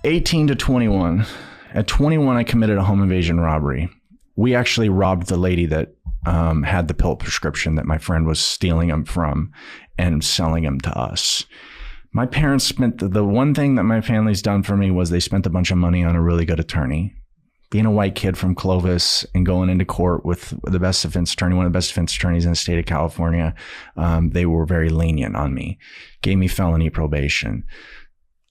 18 to 21. At 21, I committed a home invasion robbery. We actually robbed the lady that had the pill prescription that my friend was stealing them from and selling them to us. My parents spent, the one thing that my family's done for me was they spent a bunch of money on a really good attorney. Being a white kid from Clovis and going into court with the best defense attorney, one of the best defense attorneys in the state of California, they were very lenient on me, gave me felony probation.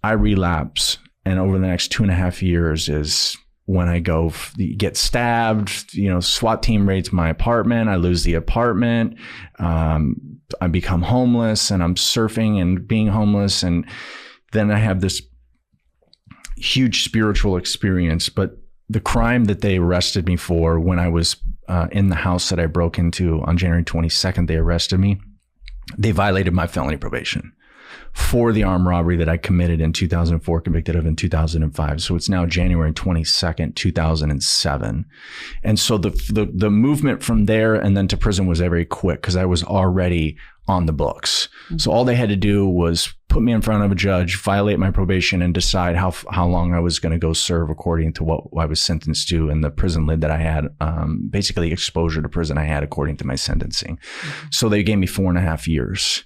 I relapse, and over the next 2.5 years is when I get stabbed, SWAT team raids my apartment. I lose the apartment. I become homeless, and I'm surfing and being homeless. And then I have this huge spiritual experience. But the crime that they arrested me for when I was in the house that I broke into on January 22nd, they arrested me. They violated my felony probation for the armed robbery that I committed in 2004, convicted of in 2005. So it's now January 22nd, 2007. And so the movement from there and then to prison was very quick because I was already on the books. Mm-hmm. So all they had to do was put me in front of a judge, violate my probation, and decide how long I was going to go serve according to what I was sentenced to and the prison lid that I had, basically exposure to prison I had according to my sentencing. Mm-hmm. So they gave me 4.5 years.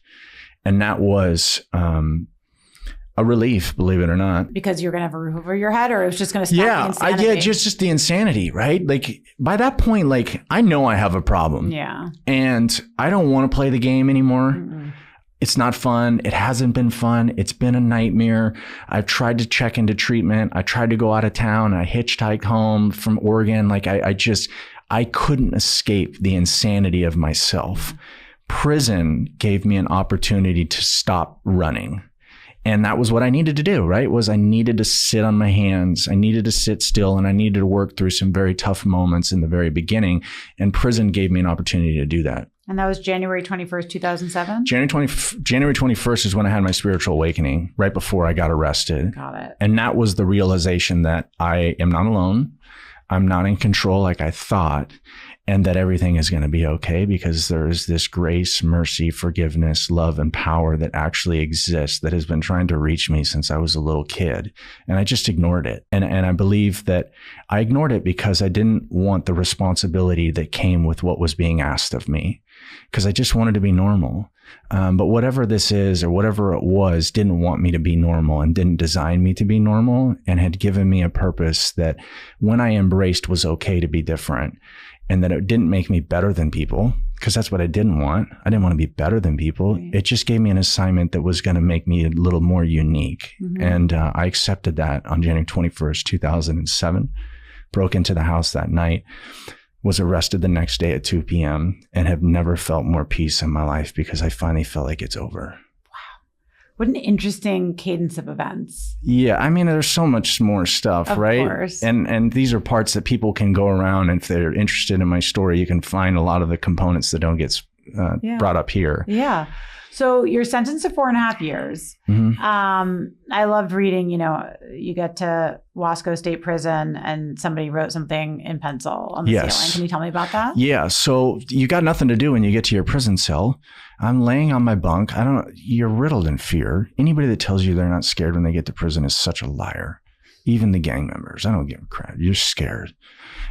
And that was a relief, believe it or not. Because you're going to have a roof over your head, or it was just going to stop the insanity? Yeah, just the insanity, right? Like by that point, like I know I have a problem. Yeah. And I don't want to play the game anymore. Mm-mm. It's not fun. It hasn't been fun. It's been a nightmare. I've tried to check into treatment. I tried to go out of town. I hitchhiked home from Oregon. Like I couldn't escape the insanity of myself. Prison gave me an opportunity to stop running. And that was what I needed to do, right? I needed to sit on my hands. I needed to sit still, and I needed to work through some very tough moments in the very beginning. And prison gave me an opportunity to do that. And that was January 21st, 2007? January 21st is when I had my spiritual awakening, right before I got arrested. Got it. And that was the realization that I am not alone. I'm not in control like I thought. And that everything is going to be okay because there is this grace, mercy, forgiveness, love, and power that actually exists that has been trying to reach me since I was a little kid. And I just ignored it. And I believe that I ignored it because I didn't want the responsibility that came with what was being asked of me, because I just wanted to be normal. But whatever this is or whatever it was didn't want me to be normal and didn't design me to be normal, and had given me a purpose that when I embraced was okay to be different. And that it didn't make me better than people, because that's what I didn't want. I didn't want to be better than people. Right. It just gave me an assignment that was going to make me a little more unique. Mm-hmm. And I accepted that on January 21st, 2007, broke into the house that night, was arrested the next day at 2 p.m. and have never felt more peace in my life because I finally felt like it's over. What an interesting cadence of events. Yeah, I mean, there's so much more stuff, right? Of course. And these are parts that people can go around, and if they're interested in my story, you can find a lot of the components that don't get brought up here. Yeah. So you're sentenced to 4.5 years. Mm-hmm. I loved reading, you get to Wasco State Prison and somebody wrote something in pencil on the ceiling. Can you tell me about that? Yeah. So you got nothing to do when you get to your prison cell. I'm laying on my bunk. You're riddled in fear. Anybody that tells you they're not scared when they get to prison is such a liar. Even the gang members. I don't give a crap. You're scared.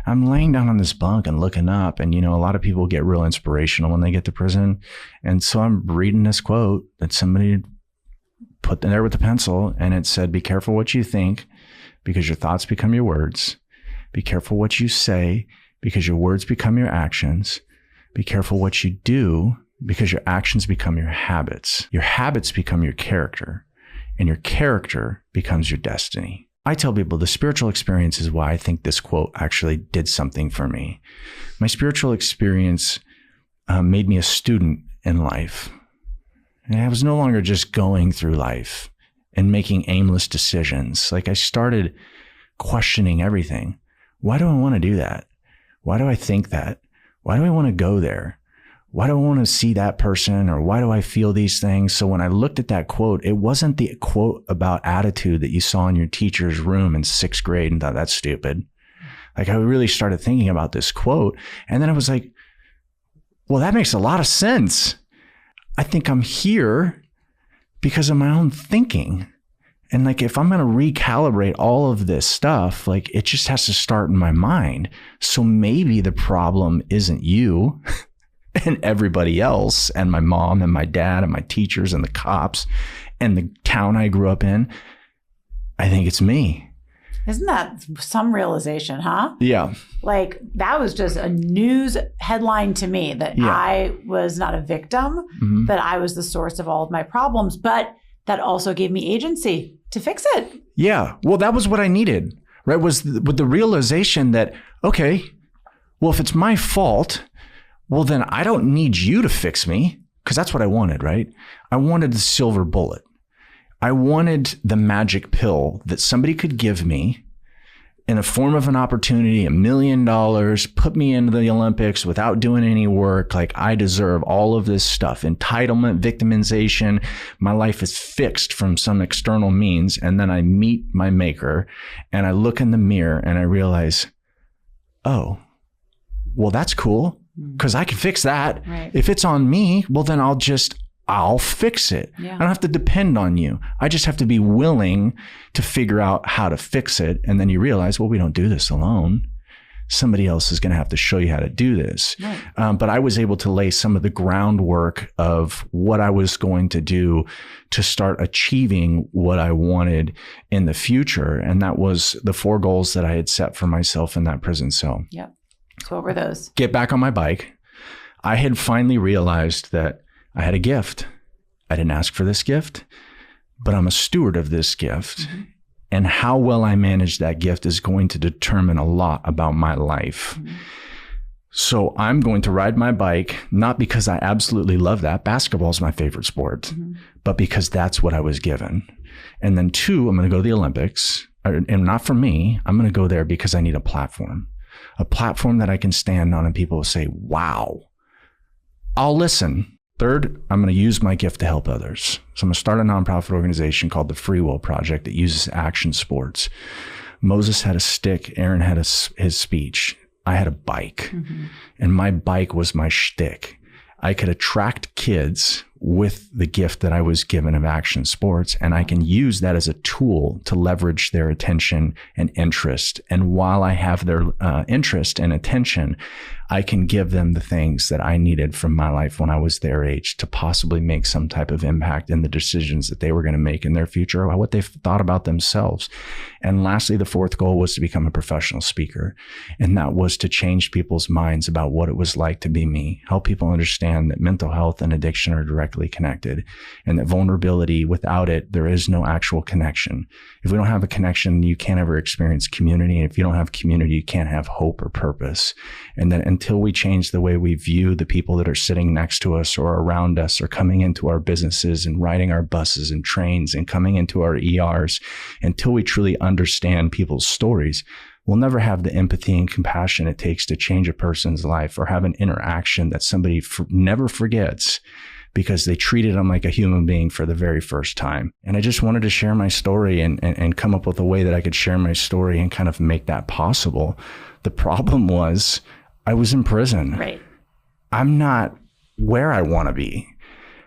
I'm laying down on this bunk and looking up, and a lot of people get real inspirational when they get to prison. And so I'm reading this quote that somebody put there with a pencil, and it said, "Be careful what you think, because your thoughts become your words. Be careful what you say, because your words become your actions. Be careful what you do, because your actions become your habits. Your habits become your character, and your character becomes your destiny." I tell people the spiritual experience is why I think this quote actually did something for me. My spiritual experience made me a student in life. And I was no longer just going through life and making aimless decisions. Like I started questioning everything. Why do I want to do that? Why do I think that? Why do I want to go there? Why do I want to see that person, or why do I feel these things? So when I looked at that quote, it wasn't the quote about attitude that you saw in your teacher's room in 6th grade and thought, that's stupid. Like I really started thinking about this quote, and then I was like, well, that makes a lot of sense. I think I'm here because of my own thinking. And like, if I'm going to recalibrate all of this stuff, like it just has to start in my mind. So maybe the problem isn't you and everybody else and my mom and my dad and my teachers and the cops and the town I grew up in. I think it's me. Isn't that some realization, huh? Yeah. Like that was just a news headline to me that I was not a victim, that I was the source of all of my problems, but that also gave me agency to fix it. Yeah. Well, that was what I needed, right? Was with the realization that, okay, well, if it's my fault, well, then I don't need you to fix me, because that's what I wanted, right? I wanted the silver bullet. I wanted the magic pill that somebody could give me in the form of an opportunity, $1 million, put me into the Olympics without doing any work. Like I deserve all of this stuff, entitlement, victimization. My life is fixed from some external means. And then I meet my maker and I look in the mirror and I realize, oh, well, that's cool because I can fix that. Right. If it's on me, well, then I'll fix it. Yeah. I don't have to depend on you. I just have to be willing to figure out how to fix it. And then you realize, well, we don't do this alone. Somebody else is going to have to show you how to do this. Right. But I was able to lay some of the groundwork of what I was going to do to start achieving what I wanted in the future. And that was the 4 goals that I had set for myself in that prison cell. Yep. So what were those? Get back on my bike. I had finally realized that I had a gift. I didn't ask for this gift, but I'm a steward of this gift. And how well I manage that gift is going to determine a lot about my life. So I'm going to ride my bike, not because I absolutely love that. Basketball is my favorite sport, but because that's what I was given. And then 2, I'm going to go to the Olympics, and not for me. I'm going to go there because I need a platform that I can stand on and people will say, wow, I'll listen. 3rd, I'm going to use my gift to help others. So I'm going to start a nonprofit organization called the Freewheel Project that uses action sports. Moses had a stick. Aaron had his speech. I had a bike. And my bike was my shtick. I could attract kids with the gift that I was given of action sports, and I can use that as a tool to leverage their attention and interest. And while I have their interest and attention, I can give them the things that I needed from my life when I was their age to possibly make some type of impact in the decisions that they were going to make in their future or what they thought about themselves. And lastly, the 4th goal was to become a professional speaker. And that was to change people's minds about what it was like to be me, help people understand that mental health and addiction are directly connected, and that vulnerability, without it, there is no actual connection. If we don't have a connection, you can't ever experience community. And if you don't have community, you can't have hope or purpose. And then until we change the way we view the people that are sitting next to us or around us or coming into our businesses and riding our buses and trains and coming into our ERs, until we truly understand people's stories, we'll never have the empathy and compassion it takes to change a person's life or have an interaction that somebody never forgets because they treated them like a human being for the very first time. And I just wanted to share my story and come up with a way that I could share my story and kind of make that possible. The problem was I was in prison. Right. I'm not where I want to be.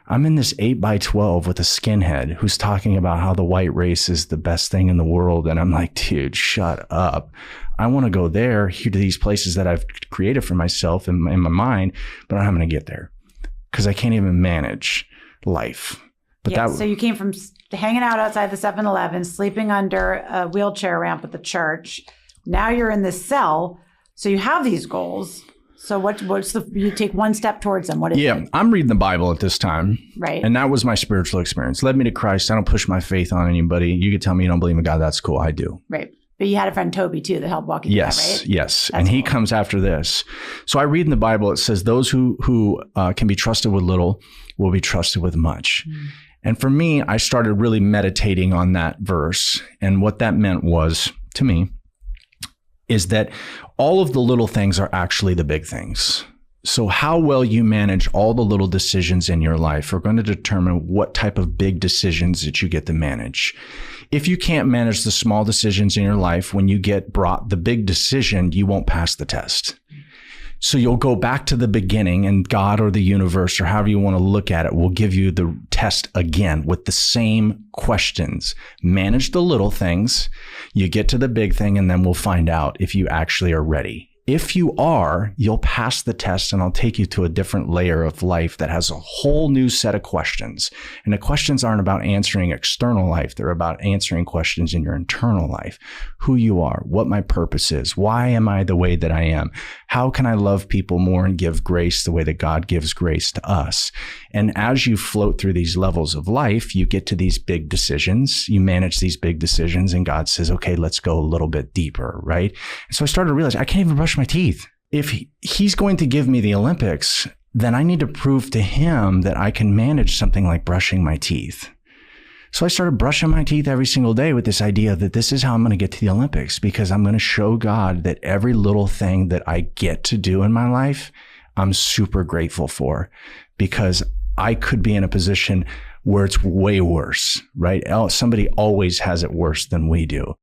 I'm in this 8x12 with a skinhead who's talking about how the white race is the best thing in the world. And I'm like, dude, shut up. I want to go there, here to these places that I've created for myself in my mind, but I'm going to get there because I can't even manage life. But so you came from hanging out outside the 7-Eleven, sleeping under a wheelchair ramp at the church. Now you're in this cell. So you have these goals. So you take one step towards them. What is it? I'm reading the Bible at this time. Right. And that was my spiritual experience. Led me to Christ. I don't push my faith on anybody. You could tell me you don't believe in God. That's cool. I do. Right. But you had a friend, Toby, too, that helped walk you through that, right? Yes. And he comes after this. So I read in the Bible, it says, those who can be trusted with little will be trusted with much. And for me, I started really meditating on that verse. And what that meant was, to me, is that all of the little things are actually the big things. So how well you manage all the little decisions in your life are going to determine what type of big decisions that you get to manage. If you can't manage the small decisions in your life, when you get brought the big decision, you won't pass the test. So you'll go back to the beginning, and God or the universe or however you want to look at it will give you the test again with the same questions. Manage the little things. You get to the big thing, and then we'll find out if you actually are ready. If you are, you'll pass the test, and I'll take you to a different layer of life that has a whole new set of questions. And the questions aren't about answering external life. They're about answering questions in your internal life. Who you are, what my purpose is, why am I the way that I am? How can I love people more and give grace the way that God gives grace to us? And as you float through these levels of life, you get to these big decisions. You manage these big decisions, and God says, okay, let's go a little bit deeper, right? And so I started to realize I can't even brush my teeth. If he's going to give me the Olympics, then I need to prove to him that I can manage something like brushing my teeth. So I started brushing my teeth every single day with this idea that this is how I'm going to get to the Olympics, because I'm going to show God that every little thing that I get to do in my life, I'm super grateful for, because I could be in a position where it's way worse, right? Somebody always has it worse than we do.